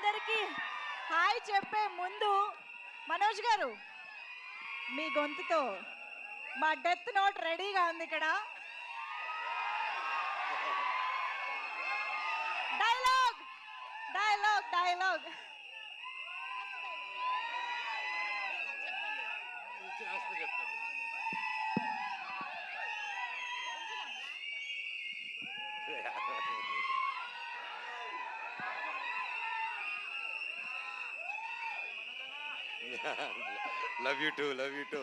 అందరికీ హాయ్ చెప్పే ముందు మనోజ్ గారు మీ గొంతుతో మా డెత్ నోట్ రెడీగా ఉంది ఇక్కడ. Dialogue dialogue dialogue love you two love you two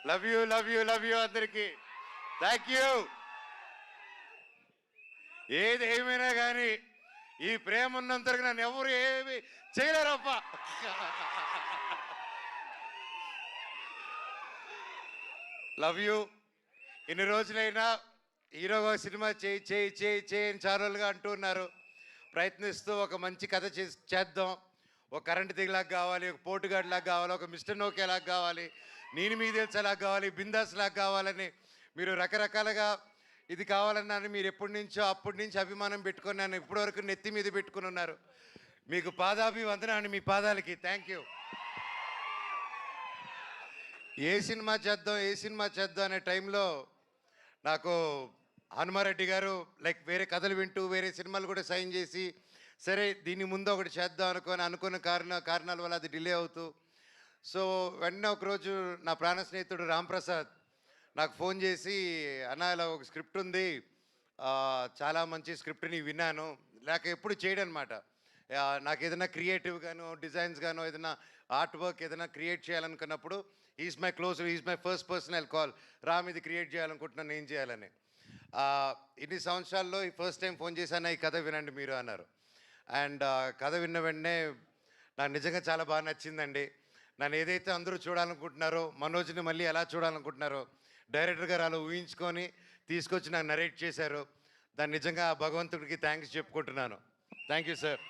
love you love you love you అందరికి థ్యాంక్ యూ. ఏది ఏమైనా కానీ ఈ ప్రేమ ఉన్నంతరకు నన్ను ఎవరు ఏమి చేయలేరప్ప. Love you. ఇన్ని రోజులైనా హీరోగా సినిమా చేయి చేయి చేయి చేయని చారోలుగా అంటూ ఉన్నారు. ప్రయత్నిస్తూ ఒక మంచి కథ చేద్దాం. ఒక కరెంట్ దిగలాగా కావాలి, ఒక పోటుగాడిలాగా కావాలి, ఒక మిస్టర్ నోకేలాగా కావాలి, నేను మీకు తెలిసేలాగా కావాలి, బిందాస్ లాగా కావాలని మీరు రకరకాలుగా ఇది కావాలన్నాను. మీరు ఎప్పటి నుంచో అప్పటి నుంచి అభిమానం పెట్టుకొని నన్ను ఇప్పటివరకు నెత్తి మీద పెట్టుకుని ఉన్నారు. మీకు పాదాభివందనాన్ని మీ పాదాలకి థ్యాంక్ యూ. ఏ సినిమా చేద్దాం అనే టైంలో నాకు హనుమారెడ్డి గారు లైక్ వేరే కథలు వింటూ వేరే సినిమాలు కూడా సైన్ చేసి సరే దీని ముందు ఒకటి చేద్దాం అనుకున్న కారణాల వల్ల అది డిలే అవుతూ సో వెంటనే ఒకరోజు నా ప్రాణ స్నేహితుడు రాంప్రసాద్ నాకు ఫోన్ చేసి అన్న ఇలా ఒక స్క్రిప్ట్ ఉంది, చాలా మంచి స్క్రిప్ట్ని విన్నాను, లేక ఎప్పుడు చేయడం అనమాట. నాకు ఏదైనా క్రియేటివ్ గాను డిజైన్స్ గాను ఏదైనా ఆర్ట్ వర్క్ ఏదైనా క్రియేట్ చేయాలనుకున్నప్పుడు is my first personal call, Ram ఇది క్రియేట్ చేయాలనుకుంటున్నాను ఏం చేయాలని. ఇన్ని సంవత్సరాల్లో ఈ ఫస్ట్ టైం ఫోన్ చేశాను, ఈ కథ వినండి మీరు అన్నారు. అండ్ కథ విన్న వెంటనే నాకు నిజంగా చాలా బాగా నచ్చిందండి. నన్ను ఏదైతే అందరూ చూడాలనుకుంటున్నారో, మనోజ్ని మళ్ళీ ఎలా చూడాలనుకుంటున్నారో డైరెక్టర్ గారు అలా ఊహించుకొని తీసుకొచ్చి నాకు నరేట్ చేశారు. దాన్ని నిజంగా భగవంతుడికి థ్యాంక్స్ చెప్పుకుంటున్నాను. Thank you sir.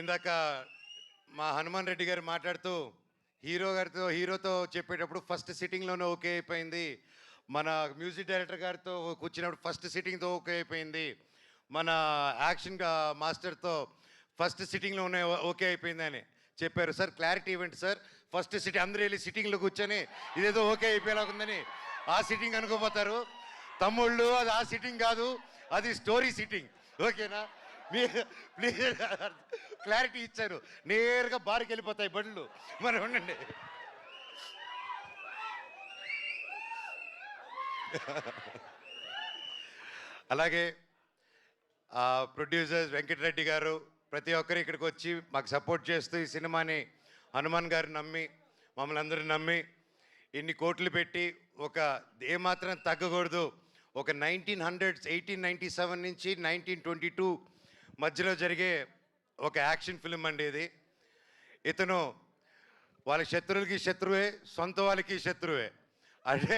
ఇందాక మా హనుమాన్ రెడ్డి గారు మాట్లాడుతూ హీరోతో చెప్పేటప్పుడు ఫస్ట్ సిట్టింగ్లోనే ఓకే అయిపోయింది, మన మ్యూజిక్ డైరెక్టర్ గారితో కూర్చున్నప్పుడు ఫస్ట్ సిట్టింగ్తో ఓకే అయిపోయింది, మన యాక్షన్ మాస్టర్తో ఫస్ట్ సిట్టింగ్లోనే ఓకే అయిపోయింది అని చెప్పారు. సార్ క్లారిటీ ఇవ్వండి సార్, ఫస్ట్ సిట్టింగ్ అందరూ వెళ్ళి సిట్టింగ్లో కూర్చొని ఇదేదో ఓకే అయిపోయేలాగుందని ఆ సిట్టింగ్ అనుకోపోతారు. తమ్ముళ్ళు అది ఆ సిట్టింగ్ కాదు, అది స్టోరీ సిట్టింగ్, ఓకేనా? మీ ప్లీజ్ క్లారిటీ ఇచ్చారు. నేరుగా బార్కి వెళ్ళిపోతాయి బండ్లు, మరి ఉండండి. అలాగే ప్రొడ్యూసర్స్ వెంకటరెడ్డి గారు ప్రతి ఒక్కరు ఇక్కడికి వచ్చి మాకు సపోర్ట్ చేస్తూ ఈ సినిమాని హనుమాన్ గారు నమ్మి మమ్మల్ని అందరూ నమ్మి ఇన్ని కోట్లు పెట్టి ఒక ఏమాత్రం తగ్గకూడదు, ఒక 1897 నుంచి 1922 మధ్యలో జరిగే ఒక యాక్షన్ ఫిల్మ్ అండి ఇది. ఇతను వాళ్ళ శత్రువులకి శత్రువే, సొంత వాళ్ళకి శత్రువే, అంటే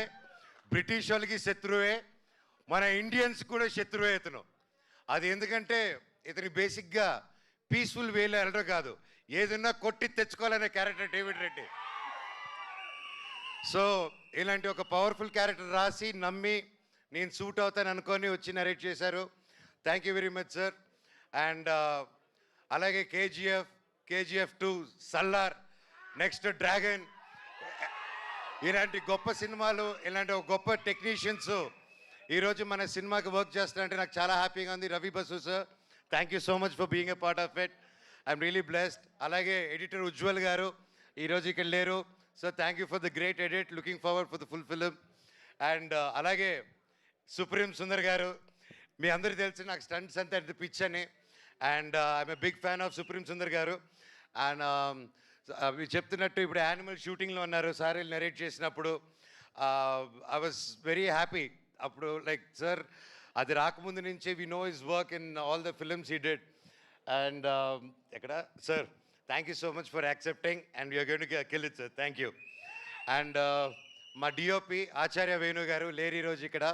బ్రిటిష్ వాళ్ళకి శత్రువే, మన ఇండియన్స్ కూడా శత్రువే ఇతను. అది ఎందుకంటే ఇతని బేసిక్గా పీస్ఫుల్ వేలో వెళ్ళడం కాదు, ఏదన్నా కొట్టి తెచ్చుకోవాలనే క్యారెక్టర్ డేవిడ్ రెడ్డి. సో ఇలాంటి ఒక పవర్ఫుల్ క్యారెక్టర్ రాసి నమ్మి నేను సూట్ అవుతాను అనుకొని వచ్చి నరేట్ చేశారు. Thank you very much sir. And అలాగే కేజీఎఫ్ 2, సల్లార్, నెక్స్ట్ డ్రాగన్, ఇలాంటి గొప్ప సినిమాలు, ఇలాంటి ఒక గొప్ప టెక్నీషియన్స్ ఈరోజు మన సినిమాకి వర్క్ చేస్తారంటే నాకు చాలా హ్యాపీగా ఉంది. Ravi Basu sir, thank you so much for being a part of it, I'm really blessed. అలాగే ఎడిటర్ ఉజ్వల్ గారు ఈరోజు ఇక్కడ లేరు, so thank you for the great edit, looking forward for the full film. And అలాగే సుప్రీం సుందర్ గారు, మీ అందరూ తెలుసు నాకు స్టంట్స్ అంతా ఎంత పిచ్ అని, and I'm a big fan of supreme Sundar గారు. అండ్ మీరు చెప్తున్నట్టు ఇప్పుడు యానిమల్ షూటింగ్లో ఉన్నారు, సార్ నరేట్ చేసినప్పుడు ఐ వాజ్ వెరీ హ్యాపీ. అప్పుడు లైక్ సార్ అది రాకముందు నుంచి we know his work in all the films he did. And ఎక్కడ sir, thank you so much for accepting and you're going to kill it sir, thank you. And మా DOP Acharya Venu గారు లేరు ఈరోజు ఇక్కడ,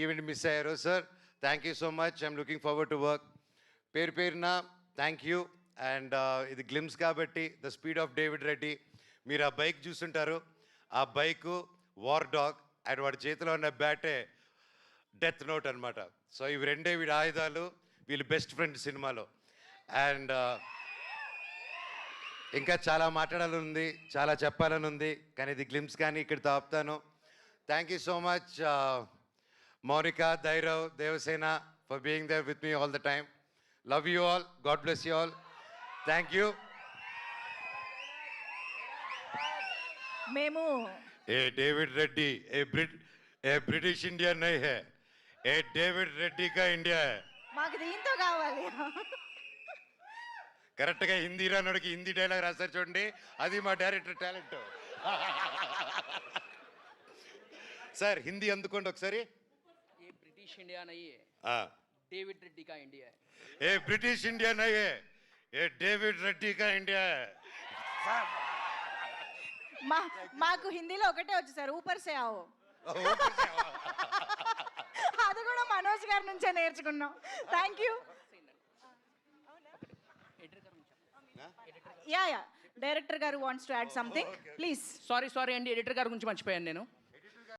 event miss అయ్యారు. Sir thank you so much, I'm looking forward to work. పేరున thank you. And ఇది glimpse కాబట్టి the speed of David Reddy, మీరు ఆ బైక్ చూస్తుంటారు, ఆ బైకు వార్ డాగ్ అండ్ వాడి చేతిలో ఉన్న బ్యాటే డెత్ నోట్ అనమాట. సో ఇవి రెండే వీడి ఆయుధాలు. వీళ్ళు బెస్ట్ ఫ్రెండ్ సినిమాలో. అండ్ ఇంకా చాలా మాట్లాడాలని ఉంది, చాలా చెప్పాలని ఉంది, కానీ ఇది గ్లిమ్స్ కానీ ఇక్కడితో ఆపుతాను. Thank you so much Mounika, Dhairav, Devasena for being there with me all the time. Love you all, God bless you all. Thank you. మేము ఏ డేవిడ్ రెడ్డి ఏ బ్రిటిష్ ఇండియా నై హై, ఏ డేవిడ్ రెడ్డి కా ఇండియా హై. మాకు దీంతో కావాలి. కరెక్ట్గా హిందీ రానోడికి హిందీ డైలాగ్ రాస్తారు చూడండి, అది మా డైరెక్టర్ టాలెంట్. సార్ హిందీ అందుకోండి ఒకసారి. ये ब्रिटिश इंडिया नहीं है, ఆ, डेविड रेड्डी का इंडिया है. ఏ బ్రిటిష్ ఇండియా నై హై, ఏ డేవిడ్ రెడ్డి కా ఇండియా హై. మాకు హిందీలో ఒకటే వచ్చు సార్, ఊపర్ సే ఆవో. అది కూడా మనోజ్ గారి నుంచే నేర్చుకున్నాం. Thank you. యా డైరెక్టర్ గారు wants to add something please. Sorry అండి, ఎడిటర్ గారి గురించి మర్చిపోయాను నేను.